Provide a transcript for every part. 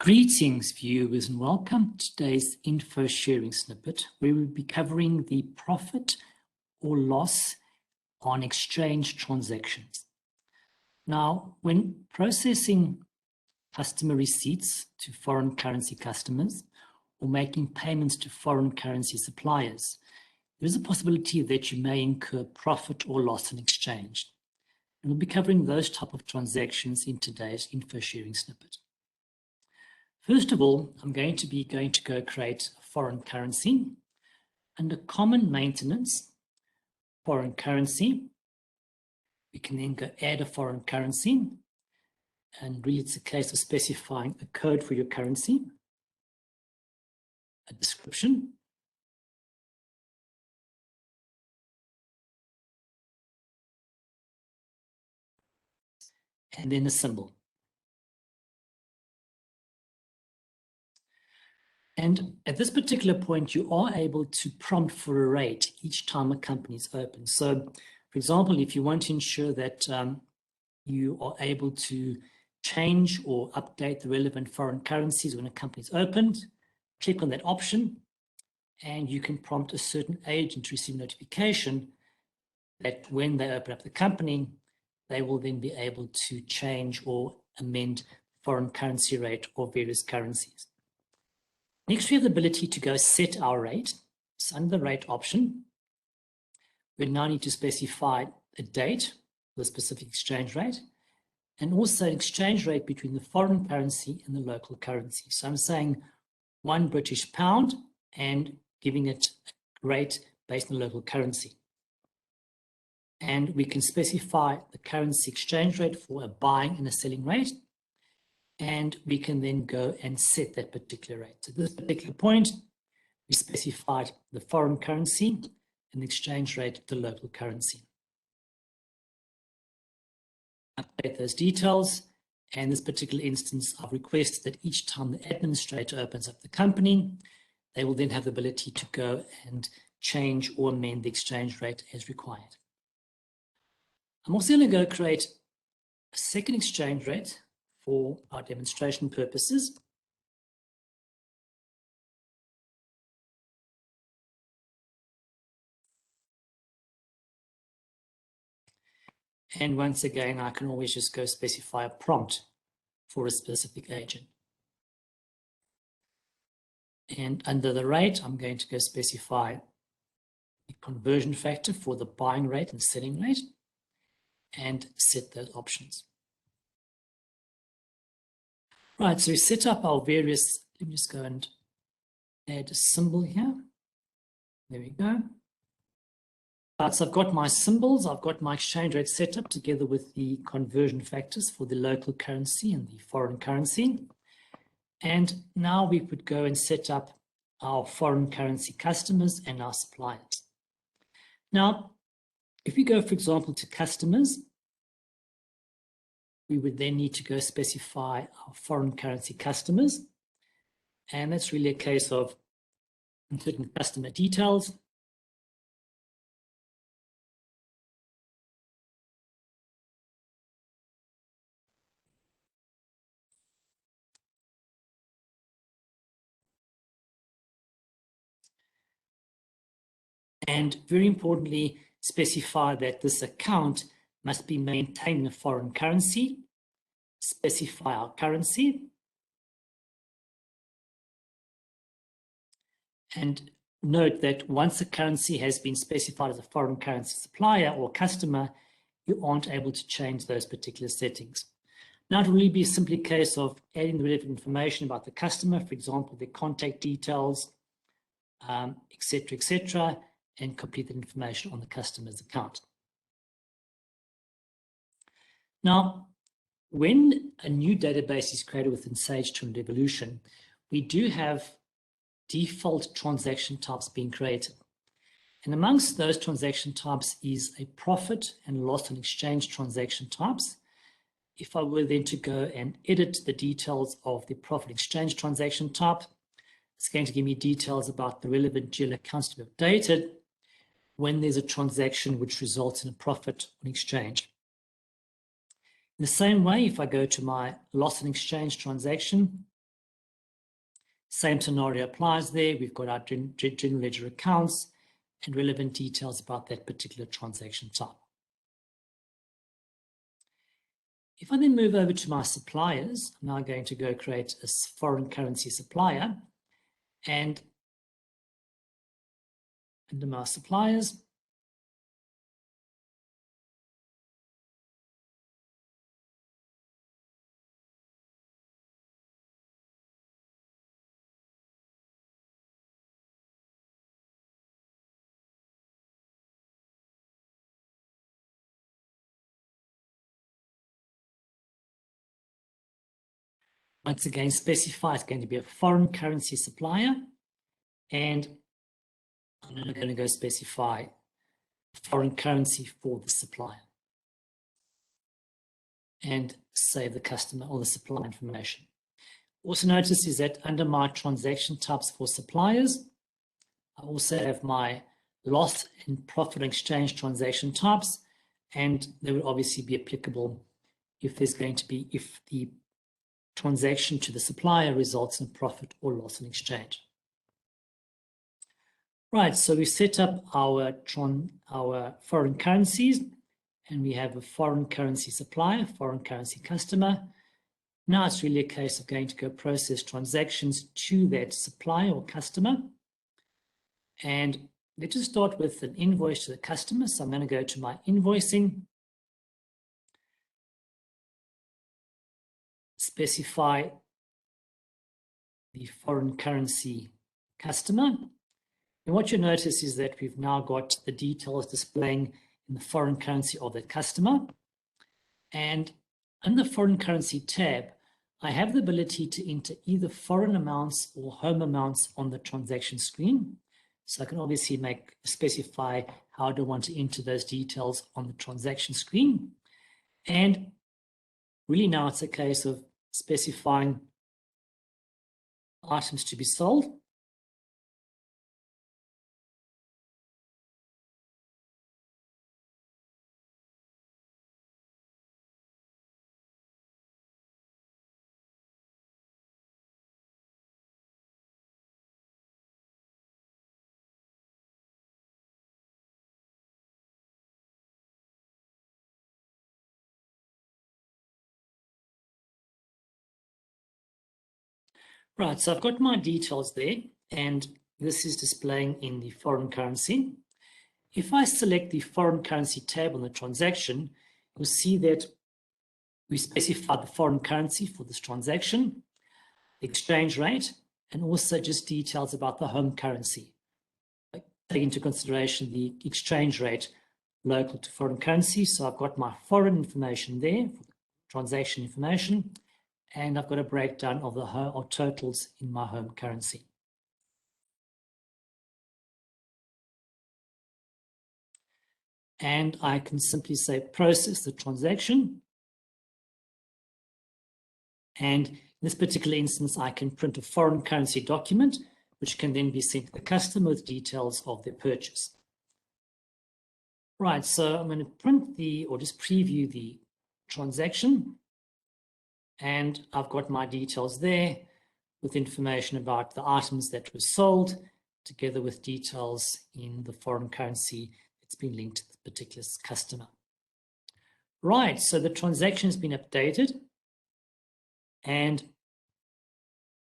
Greetings, viewers, and welcome to today's info sharing snippet, where we'll be covering the profit or loss on exchange transactions. Now, when processing customer receipts to foreign currency customers or making payments to foreign currency suppliers, there is a possibility that you may incur profit or loss on exchange. And we'll be covering those type of transactions in today's info sharing snippet. First of all, I'm going to go create a foreign currency. Under common maintenance, foreign currency, we can then go add a foreign currency, and really it's a case of specifying a code for your currency, a description, and then a symbol. And at this particular point, you are able to prompt for a rate each time a company is open. So, for example, if you want to ensure that you are able to change or update the relevant foreign currencies when a company is opened, click on that option, and you can prompt a certain agent to receive notification that when they open up the company, they will then be able to change or amend foreign currency rate or various currencies. Next, we have the ability to go set our rate. So under the rate option, we now need to specify a date for the specific exchange rate, and also an exchange rate between the foreign currency and the local currency. So I'm saying £1 British and giving it a rate based on the local currency. And we can specify the currency exchange rate for a buying and a selling rate. And we can then go and set that particular rate. So at this particular point, we specified the foreign currency and the exchange rate of the local currency. Update those details. And in this particular instance, I've requested that each time the administrator opens up the company, they will then have the ability to go and change or amend the exchange rate as required. I'm also going to go create a second exchange rate for our demonstration purposes. And once again, I can always just go specify a prompt for a specific agent. And under the rate, I'm going to go specify the conversion factor for the buying rate and selling rate and set those options. Right, so we set up our various, let me just go and add a symbol here. There we go. Right, so I've got my symbols, I've got my exchange rate set up together with the conversion factors for the local currency and the foreign currency. And now we could go and set up our foreign currency customers and our suppliers. Now, if we go, for example, to customers, we would then need to go specify our foreign currency customers. And that's really a case of inputting customer details. And very importantly, specify that this account must be maintained in a foreign currency. Specify our currency. And note that once a currency has been specified as a foreign currency supplier or customer, you aren't able to change those particular settings. Now, it will really be simply a case of adding the relevant information about the customer, for example, their contact details, etc., and complete the information on the customer's account. Now, when a new database is created within Sage 200 Evolution, we do have default transaction types being created. And amongst those transaction types is a profit and loss on exchange transaction types. If I were then to go and edit the details of the profit exchange transaction type, it's going to give me details about the relevant GL accounts to be updated when there's a transaction which results in a profit on exchange. In the same way, if I go to my loss on exchange transaction, Same scenario applies there. We've got our general ledger accounts and relevant details about that particular transaction type. If I then move over to my suppliers, I'm now going to go create a foreign currency supplier, and under my suppliers, once again specify it's going to be a foreign currency supplier, and I'm going to go specify foreign currency for the supplier and save the customer or the supplier information. Also notice is that under my transaction types for suppliers, I also have my loss and profit exchange transaction types, and they would obviously be applicable if there's going to be, if the transaction to the supplier results in profit or loss in exchange. Right, so we set up our foreign currencies, and we have a foreign currency supplier, foreign currency customer. Now it's really a case of going to go process transactions to that supplier or customer. And let's just start with an invoice to the customer. So I'm going to go to my invoicing, specify the foreign currency customer. And what you notice is that we've now got the details displaying in the foreign currency of that customer. And in the foreign currency tab, I have the ability to enter either foreign amounts or home amounts on the transaction screen. So I can obviously specify how do I want to enter those details on the transaction screen. And really now it's a case of specifying items to be sold. Right, so I've got my details there, and this is displaying in the foreign currency. If I select the foreign currency tab on the transaction, you'll see that we specified the foreign currency for this transaction, the exchange rate, and also just details about the home currency. Take into consideration the exchange rate local to foreign currency. So I've got my foreign information there, for the transaction information, and I've got a breakdown of the totals in my home currency. And I can simply say process the transaction. And in this particular instance, I can print a foreign currency document, which can then be sent to the customer with details of their purchase. Right, so I'm going to print or just preview the transaction. And I've got my details there with information about the items that were sold, together with details in the foreign currency that's been linked to the particular customer. Right, so the transaction has been updated, and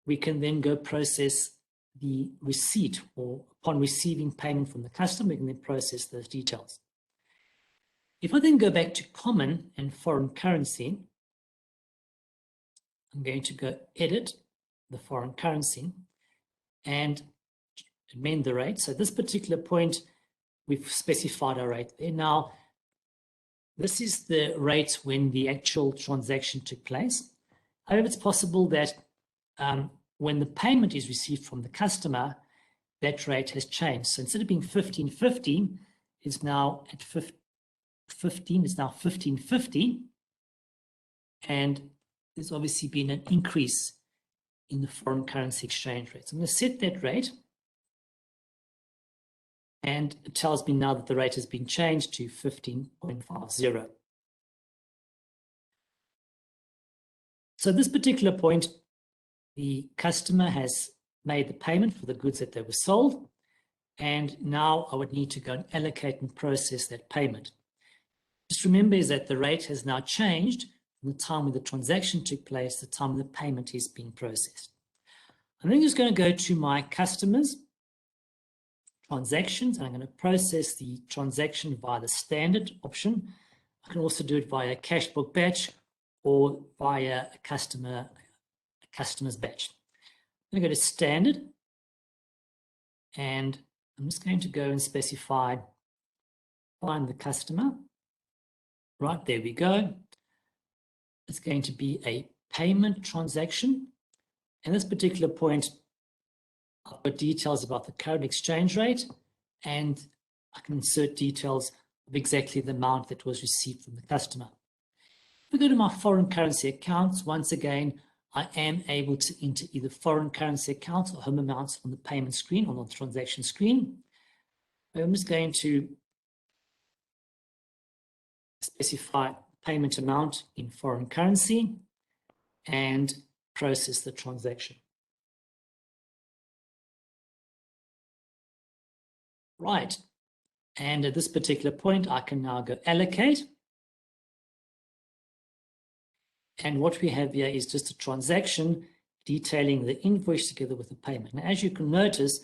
we can then go process the receipt, or upon receiving payment from the customer, we can then process those details. If I then go back to common and foreign currency, I'm going to go edit the foreign currency and amend the rate. So at this particular point, we've specified our rate there. Now, this is the rate when the actual transaction took place. However, it's possible that when the payment is received from the customer, that rate has changed. So instead of being 1550, it's now at 15, it's now 1550. And there's obviously been an increase in the foreign currency exchange rate. So I'm going to set that rate. And it tells me now that the rate has been changed to 15.50. So at this particular point, the customer has made the payment for the goods that they were sold. And now I would need to go and allocate and process that payment. Just remember is that the rate has now changed from the time when the transaction took place to the time the payment is being processed. I'm then just going to go to my customers, transactions, and I'm going to process the transaction via the standard option. I can also do it via cash book batch or via a customer's batch. I'm going to go to standard, and I'm just going to go and specify, find the customer. Right, there we go. It's going to be a payment transaction. At this particular point, I've got details about the current exchange rate, and I can insert details of exactly the amount that was received from the customer. If we go to my foreign currency accounts, once again, I am able to enter either foreign currency accounts or home amounts on the payment screen or on the transaction screen. I'm just going to specify payment amount in foreign currency and process the transaction. Right, and at this particular point, I can now go allocate. And what we have here is just a transaction detailing the invoice together with the payment. Now, as you can notice,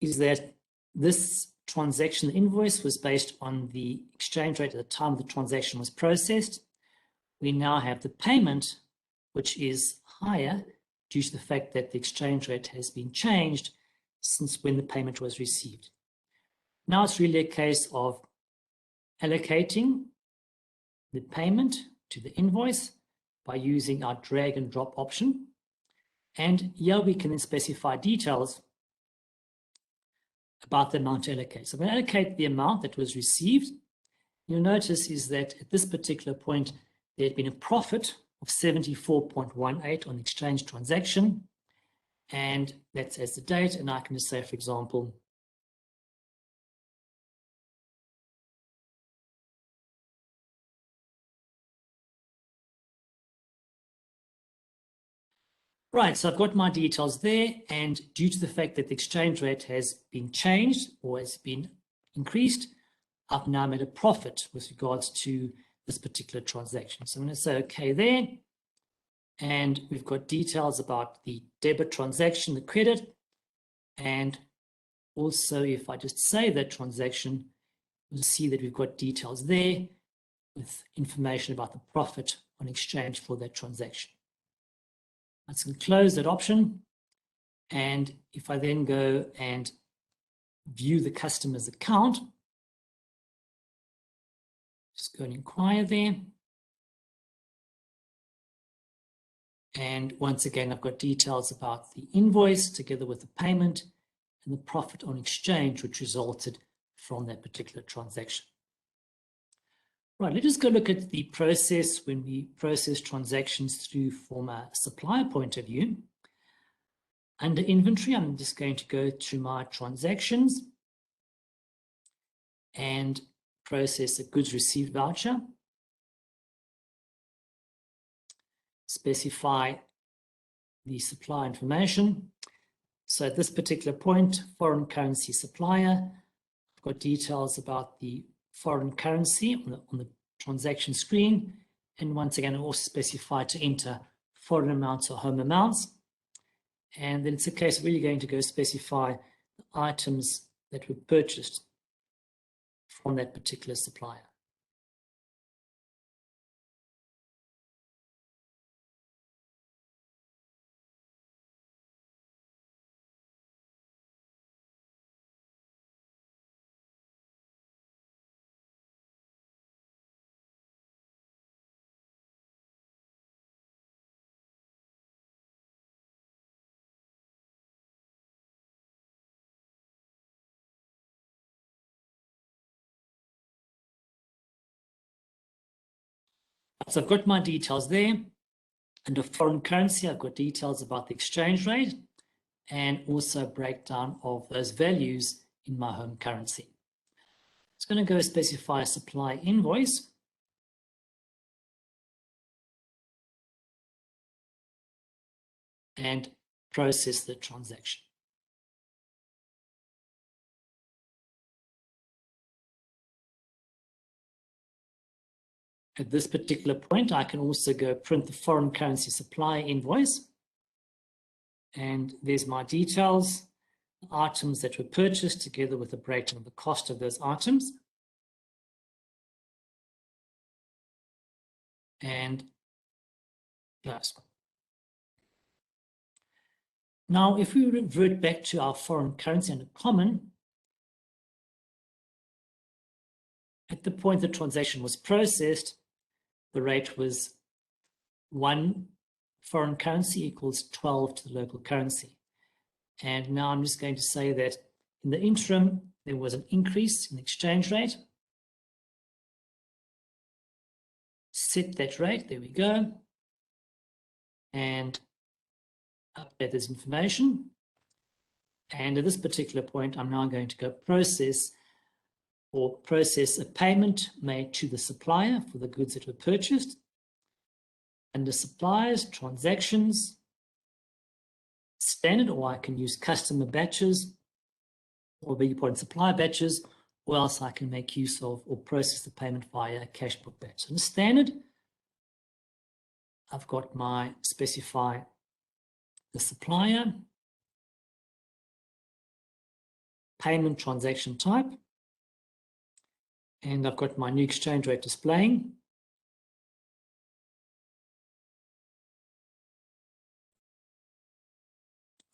is that this transaction, the invoice, was based on the exchange rate at the time the transaction was processed. We now have the payment, which is higher due to the fact that the exchange rate has been changed since when the payment was received. Now it's really a case of allocating the payment to the invoice by using our drag and drop option. And here we can then specify details about the amount to allocate. So I'm going to allocate the amount that was received. You'll notice is that at this particular point, there had been a profit of 74.18 on the exchange transaction. And that's as the date. And I can just say, for example, right, so I've got my details there, and due to the fact that the exchange rate has been changed or has been increased, I've now made a profit with regards to this particular transaction. So I'm going to say OK there, and we've got details about the debit transaction, the credit, and also if I just save that transaction, you'll see that we've got details there with information about the profit on exchange for that transaction. Let's close that option. And if I then go and view the customer's account, just go and inquire there. And once again, I've got details about the invoice together with the payment and the profit on exchange, which resulted from that particular transaction. Right, let's just go look at the process when we process transactions through from a supplier point of view. Under inventory, I'm just going to go to my transactions and process a goods received voucher. Specify the supplier information. So at this particular point, foreign currency supplier, I've got details about the foreign currency on the transaction screen. And once again, I also specify to enter foreign amounts or home amounts. And then it's a case of really going to go specify the items that were purchased from that particular supplier. So I've got my details there. Under foreign currency, I've got details about the exchange rate and also a breakdown of those values in my home currency. It's going to go specify a supply invoice. And process the transaction. At this particular point, I can also go print the foreign currency supplier invoice. And there's my details, items that were purchased together with a breakdown of the cost of those items. And close. Now, if we revert back to our foreign currency under common, at the point the transaction was processed, the rate was 1 foreign currency equals 12 to the local currency. And now I'm just going to say that in the interim, there was an increase in exchange rate. Set that rate, there we go. And update this information. And at this particular point, I'm now going to go process a payment made to the supplier for the goods that were purchased. Under suppliers, transactions, standard, or I can use customer batches, or beg your pardon, supplier batches, or else I can make use of or process the payment via a cash book batch. So in standard, I've got my specify the supplier, payment transaction type, and I've got my new exchange rate displaying.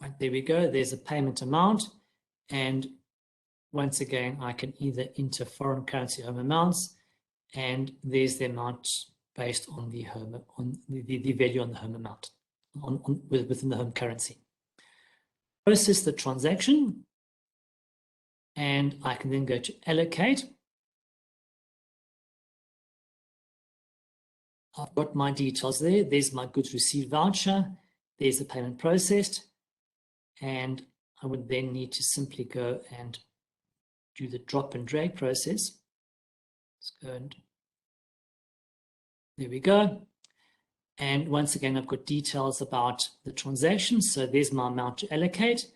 Right, there we go. There's a payment amount. And once again, I can either enter foreign currency home amounts, and there's the amount based on the home, on the value on the home amount, within the home currency. Process the transaction, and I can then go to allocate. I've got my details there. There's my goods received voucher. There's the payment processed. And I would then need to simply go and do the drop and drag process. Let's go and there we go. And once again, I've got details about the transaction. So there's my amount to allocate.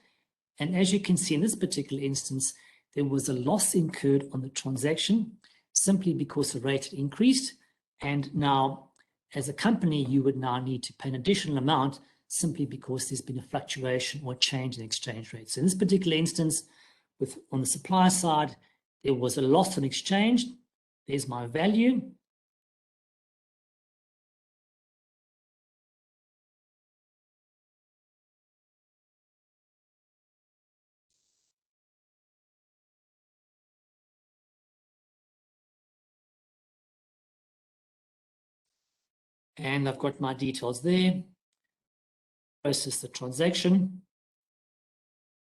And as you can see in this particular instance, there was a loss incurred on the transaction simply because the rate had increased. And now, as a company, you would now need to pay an additional amount simply because there's been a fluctuation or change in exchange rate. So in this particular instance, on the supplier side, there was a loss on exchange. There's my value. And I've got my details there. Process the transaction.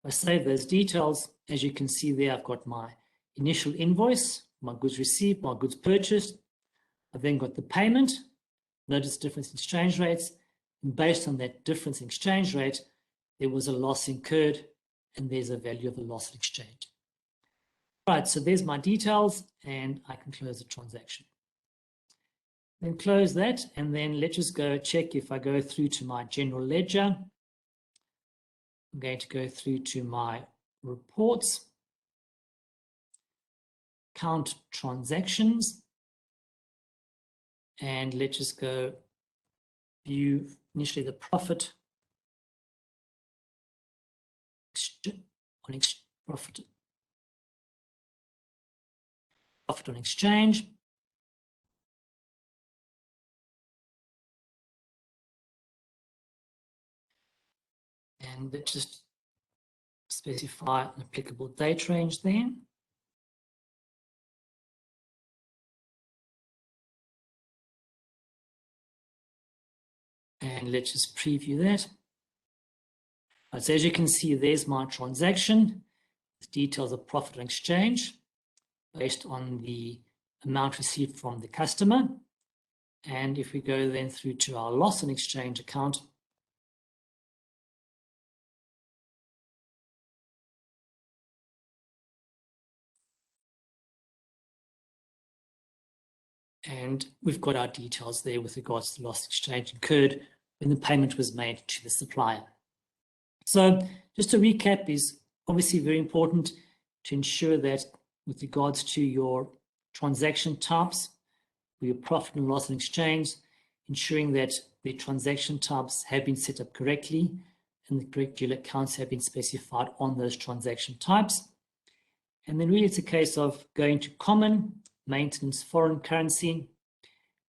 I save those details. As you can see there, I've got my initial invoice, my goods received, my goods purchased. I've then got the payment. Notice difference in exchange rates. And based on that difference in exchange rate, there was a loss incurred, and there's a value of the loss in exchange. Right, so there's my details, and I can close the transaction. Then close that, and then let's just go check if I go through to my general ledger. I'm going to go through to my reports, count transactions, and let's just go view initially the profit on exchange. And let's just specify an applicable date range there. And let's just preview that. So as you can see, there's my transaction. The details of profit on exchange based on the amount received from the customer. And if we go then through to our loss on exchange account, and we've got our details there with regards to the loss exchange incurred when the payment was made to the supplier. So just to recap, is obviously very important to ensure that with regards to your transaction types, for your profit and loss and exchange, ensuring that the transaction types have been set up correctly and the correct dealer accounts have been specified on those transaction types. And then really it's a case of going to common, maintenance, foreign currency,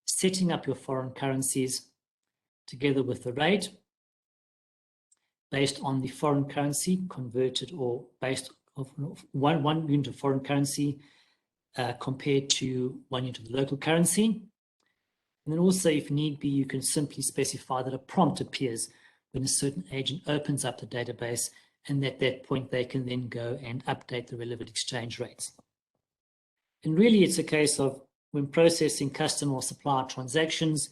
setting up your foreign currencies together with the rate based on the foreign currency converted, or based of one unit of foreign currency compared to 1 unit of the local currency. And then also, if need be, you can simply specify that a prompt appears when a certain agent opens up the database, and at that point they can then go and update the relevant exchange rates. And really it's a case of, when processing customer or supplier transactions,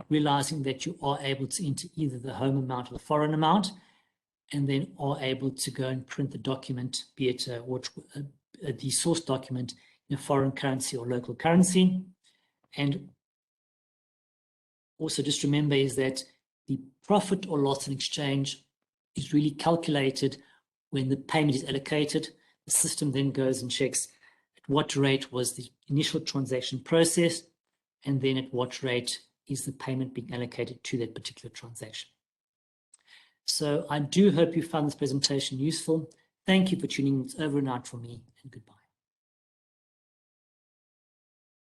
realizing that you are able to enter either the home amount or the foreign amount, and then are able to go and print the document, be it the source document in a foreign currency or local currency. And also just remember is that the profit or loss in exchange is really calculated when the payment is allocated. The system then goes and checks at what rate was the initial transaction processed, and then at what rate is the payment being allocated to that particular transaction. So I do hope you found this presentation useful. Thank you for tuning in. It's over and out for me, and goodbye.